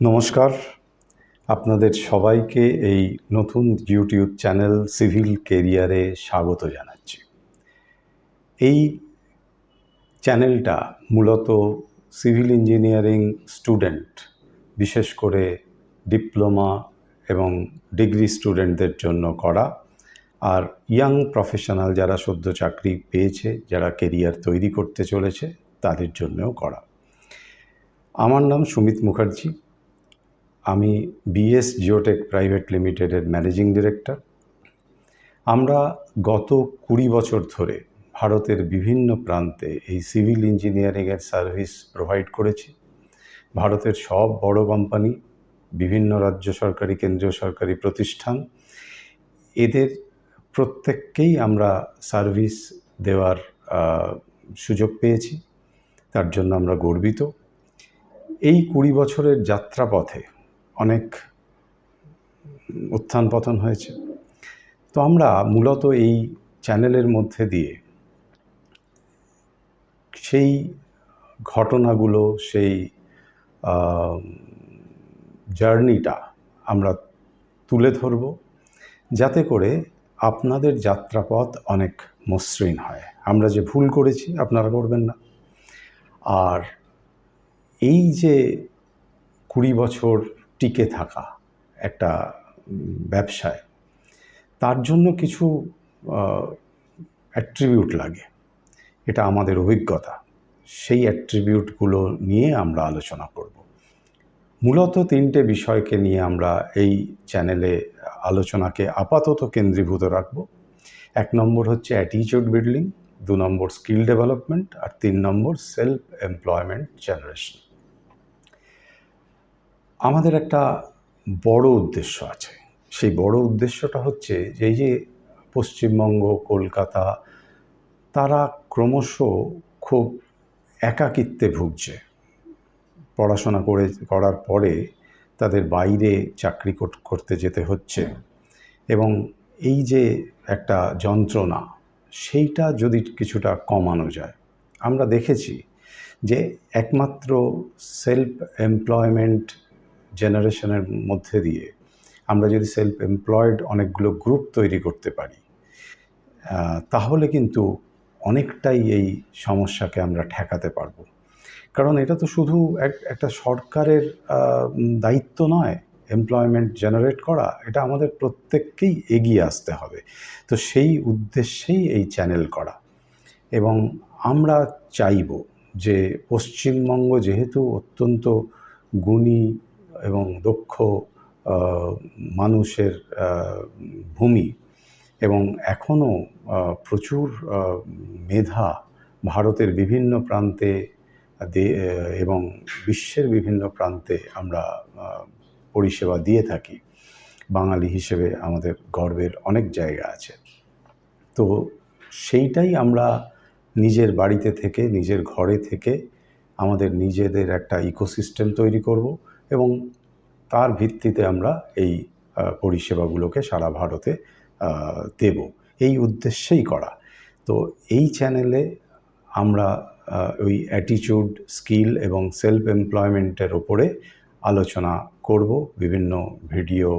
নমস্কার, আপনাদের সবাইকে এই নতুন ইউটিউব চ্যানেল সিভিল কেরিয়ারে স্বাগত জানাচ্ছি। এই চ্যানেলটা মূলত সিভিল ইঞ্জিনিয়ারিং স্টুডেন্ট, বিশেষ করে ডিপ্লোমা এবং ডিগ্রি স্টুডেন্টদের জন্য করা, আর ইয়াং প্রফেশনাল যারা সদ্য চাকরি পেয়েছে, যারা কেরিয়ার তৈরি করতে চলেছে, তাদের জন্যও করা। আমার নাম সুমিত মুখার্জি। আমি বিএস জিওটেক প্রাইভেট লিমিটেডের ম্যানেজিং ডিরেক্টর। আমরা গত 20 বছর ধরে ভারতের বিভিন্ন প্রান্তে এই সিভিল ইঞ্জিনিয়ারিংয়ের সার্ভিস প্রোভাইড করেছি। ভারতের সব বড় কোম্পানি, বিভিন্ন রাজ্য সরকারি, কেন্দ্রীয় সরকারি প্রতিষ্ঠান, এদের প্রত্যেককেই আমরা সার্ভিস দেওয়ার সুযোগ পেয়েছি। তার জন্য আমরা গর্বিত। এই 20 বছরের যাত্রাপথে অনেক উত্থান পতন হয়েছে। তো আমরা মূলত এই চ্যানেলের মধ্যে দিয়ে সেই ঘটনাগুলো, সেই জার্নিটা আমরা তুলে ধরব, যাতে করে আপনাদের যাত্রাপথ অনেক মসৃণ হয়। আমরা যে ভুল করেছি আপনারা করবেন না। আর এই যে 20 বছর টিকে থাকা একটা ব্যবসায়, তার জন্য কিছু অ্যাট্রিবিউট লাগে। এটা আমাদের অভিজ্ঞতা। সেই অ্যাট্রিবিউটগুলো নিয়ে আমরা আলোচনা করব। মূলত 3টে বিষয়কে নিয়ে আমরা এই চ্যানেলে আলোচনাকে আপাতত কেন্দ্রীভূত রাখব। 1 নম্বর হচ্ছে অ্যাটিটিউড বিল্ডিং, 2 নম্বর স্কিল ডেভেলপমেন্ট, আর 3 নম্বর সেলফ এমপ্লয়মেন্ট জেনারেশন। আমাদের একটা বড় উদ্দেশ্য আছে। সেই বড় উদ্দেশ্যটা হচ্ছে যে এই যে পশ্চিমবঙ্গ, কলকাতা, তারা ক্রমশ খুব একাকিত্বে ভুগছে। পড়াশোনা করার পরে তাদের বাইরে চাকরি করতে যেতে হচ্ছে, এবং এই যে একটা যন্ত্রণা, সেইটা যদি কিছুটা কমানো যায়। আমরা দেখেছি যে একমাত্র সেলফ এমপ্লয়মেন্ট জেনারেশনের মধ্যে দিয়ে আমরা যদি সেলফ এমপ্লয়েড অনেকগুলো গ্রুপ তৈরি করতে পারি, তাহলে কিন্তু অনেকটাই এই সমস্যাকে আমরা ঠেকাতে পারবো। কারণ এটা তো শুধু একটা সরকারের দায়িত্ব নয় এমপ্লয়মেন্ট জেনারেট করা, এটা আমাদের প্রত্যেককেই এগিয়ে আসতে হবে। তো সেই উদ্দেশ্যেই এই চ্যানেল করা। এবং আমরা চাইব যে পশ্চিমবঙ্গ যেহেতু অত্যন্ত গুণী এবং দক্ষ মানুষের ভূমি, এবং এখনও প্রচুর মেধা ভারতের বিভিন্ন প্রান্তে এবং বিশ্বের বিভিন্ন প্রান্তে আমরা পরিষেবা দিয়ে থাকি। বাঙালি হিসেবে আমাদের গর্বের অনেক জায়গা আছে। তো সেইটাই আমরা নিজের বাড়িতে থেকে, নিজের ঘরে থেকে আমাদের নিজেদের একটা ইকোসিস্টেম তৈরি করব, এবং তার ভিত্তিতে আমরা এই পরিষেবাগুলোকে সারা ভারতে দেব, এই উদ্দেশ্যেই করা। তো এই চ্যানেলে আমরা ওই অ্যাটিটিউড, স্কিল এবং সেলফ এমপ্লয়মেন্টের ওপরে আলোচনা করব। বিভিন্ন ভিডিও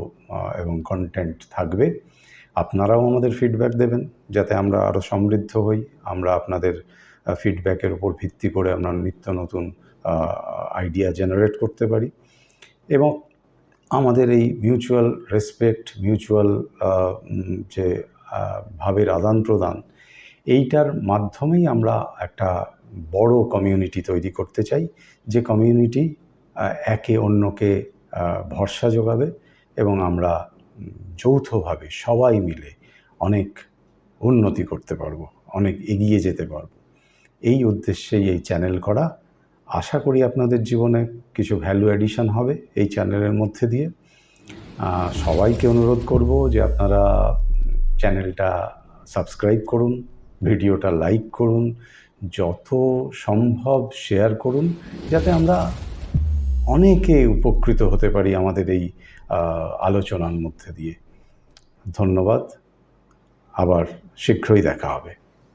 এবং কন্টেন্ট থাকবে। আপনারাও আমাদের ফিডব্যাক দেবেন, যাতে আমরা আরও সমৃদ্ধ হই। আমরা আপনাদের ফিডব্যাকের উপর ভিত্তি করে আমরা নিত্য নতুন আইডিয়া জেনারেট করতে পারি। এবং আমাদের এই মিউচুয়াল রেসপেক্ট, মিউচুয়াল যে ভাবের আদান প্রদান, এইটার মাধ্যমেই আমরা একটা বড় কমিউনিটি তৈরি করতে চাই, যে কমিউনিটি একে অন্যকে ভরসা যোগাবে, এবং আমরা যৌথভাবে সবাই মিলে অনেক উন্নতি করতে পারবো, অনেক এগিয়ে যেতে পারবো। এই উদ্দেশ্যেই এই চ্যানেল করা। আশা করি আপনাদের জীবনে কিছু ভ্যালু অ্যাডিশন হবে এই চ্যানেলের মধ্যে দিয়ে। সবাইকে অনুরোধ করব যে আপনারা চ্যানেলটা সাবস্ক্রাইব করুন, ভিডিওটা লাইক করুন, যত সম্ভব শেয়ার করুন, যাতে আমরা অনেকে উপকৃত হতে পারি আমাদের এই আলোচনার মধ্যে দিয়ে। ধন্যবাদ। আবার শীঘ্রই দেখা হবে।